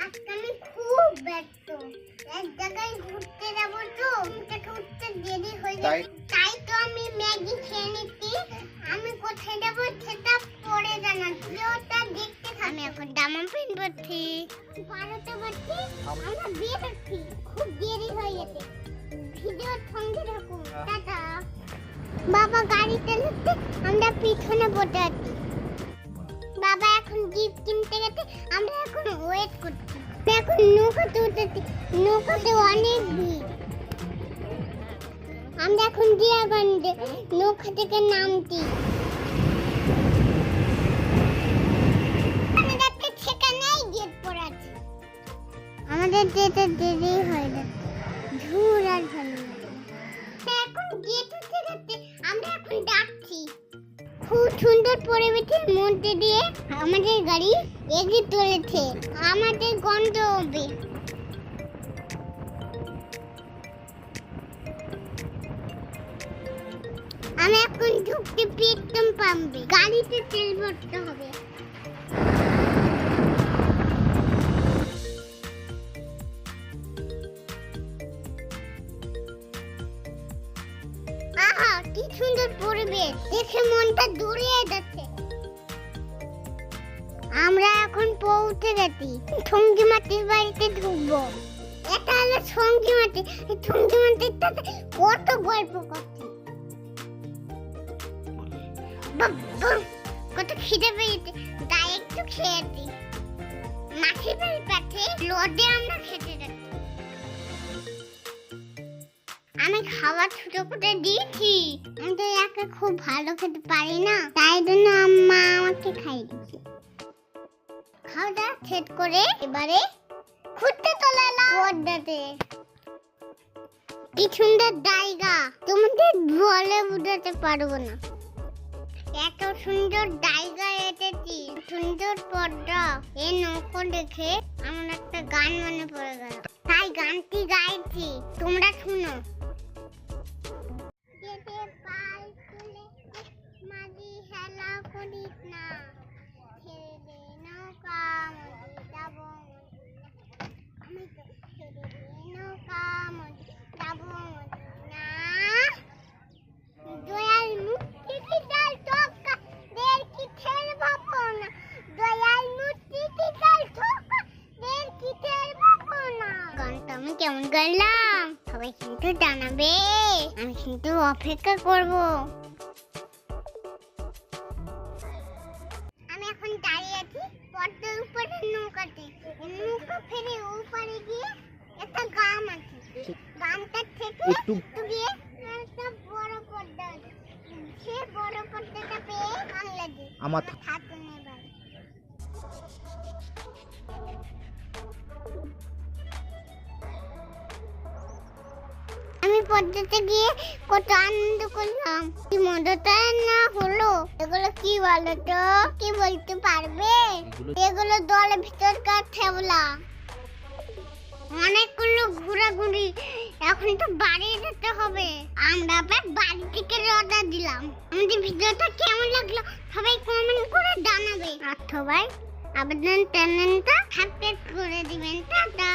আজকে আমি খুব ব্যস্ত। এক জায়গায় ঘুরতে যাব তো, উঠতে দেরি হয়ে যাবে। তাই তো আমি ম্যাগি খেয়ে নিচ্ছি। আমি কোথায় যাব সেটা পরে জানাচ্ছি। ওটা দেখতে থাকো। আমি এখন জামা প্যান্ট পরছি। 12টা বাজছে, আমরা বের হচ্ছি। খুব দেরি হয়ে গেছে। ভিডিওর সঙ্গে থাকুন। টাটা। বাবা গাড়ি চালাচ্ছে, আমরা পিছনে বসে আছি। বাবা এখন জিপ কিনতে গেছে, আমরা এখন ওয়েট করছি। এখন নৌকাতে উঠেছি, নৌকাতে অনেক ভিড়। আমরা এখন জিয়াগঞ্জে নৌকা থেকে নামছি। আমাদের সেখানেই গেট পড়ে আছে। আমাদের যেতে দেরি হয়ে যাচ্ছে, ঝুর আর ভালো লাগে। এখন গেট উঠে গেছে, আমরা এখন ডাকছি। খুব সুন্দর পরিবেশের মধ্যে দিয়ে আমাদের গাড়ি এগিয়ে চলেছে। আমাদের গন্ধ হবে। আমি এখন ঢুকতে পেটম পাম্পে গাড়িতে তেল ভরতে হবে। আহা, কি সুন্দর পরিবেশ, দেখে মনটা জুড়িয়ে যাচ্ছে। আমরা এখন পৌঁছে গেছি। সঙ্গী মাটির বাড়িতে ঢুকবো। এটা হলো সঙ্গী মাটি। সঙ্গী মাটির সাথে কত গল্প করছি। কত খিদে পেয়েছে, তাই একটু খেয়েছি। মাটির বাড়ির পাশে লজে আমরা খেতে যাচ্ছি। আমি খাবার ছোট করে দিয়েছি। আমি তো একা খুব ভালো খেতে পারি না, তাই জন্য আম্মা আমাকে খাইয়ে দিয়েছে। খাওয়া দাওয়া শেষ করে এবারে ঘুরতে চলে এলাম পদ্মাতে। কি সুন্দর জায়গা, তোমাদের বলে বোঝাতে পারবো না। এত সুন্দর জায়গা এসেছি, সুন্দর পদ্মা। এই নৌকো দেখে আমার একটা গান মনে পড়ে গেল, তাই গানটি গাইছি, তোমরা শুনো। পাল তুলে মাঝি হেলা করিস না, ছেড়ে দে নৌকা মজি যাব। আমি তো ছেড়ে দে নৌকা মজি যাব না। দয়াল মুক্তি কি ডাল ঠোকা দের কি ছেড় ভাবো না। দয়াল মুক্তি কি ডাল ঠোকা দের কি ছেড় ভাবো না। গানটা আমি কেমন গাইলাম সবাই কিন্তু জানাবে। আমি কিন্তু অপেক্ষা করব। আমি এখন দাঁড়িয়ে আছি পদ্মার উপরে নৌকাতে। নৌকা ফেরে ওপারে গিয়ে একটা গ্রাম আছে। গ্রামটার থেকে একটু গিয়ে একটা বড় পদ্মা আছে। সে বড় পদ্মাটা পেয়ে বাংলাদেশ আমার হাতে নেবার। আমি পদ্মাতে গিয়ে কত আনন্দ করলাম, কি মজাটা না হলো। এগুলো কি বলো তো, কি বলতে পারবে? এগুলো দলের ভিতরকার ঠেবলা। অনেকগুলো ঘোরাঘুরি, এখন তো বাড়ি যেতে হবে। আমরা আবার বাড়ি থেকে রওনা দিলাম। আমাদের ভিডিওটা কেমন লাগলো সবাই কমেন্ট করে জানাবে। আর সবাই আবেদন চ্যানেলটা সাবস্ক্রাইব করে দিবেন। টাটা।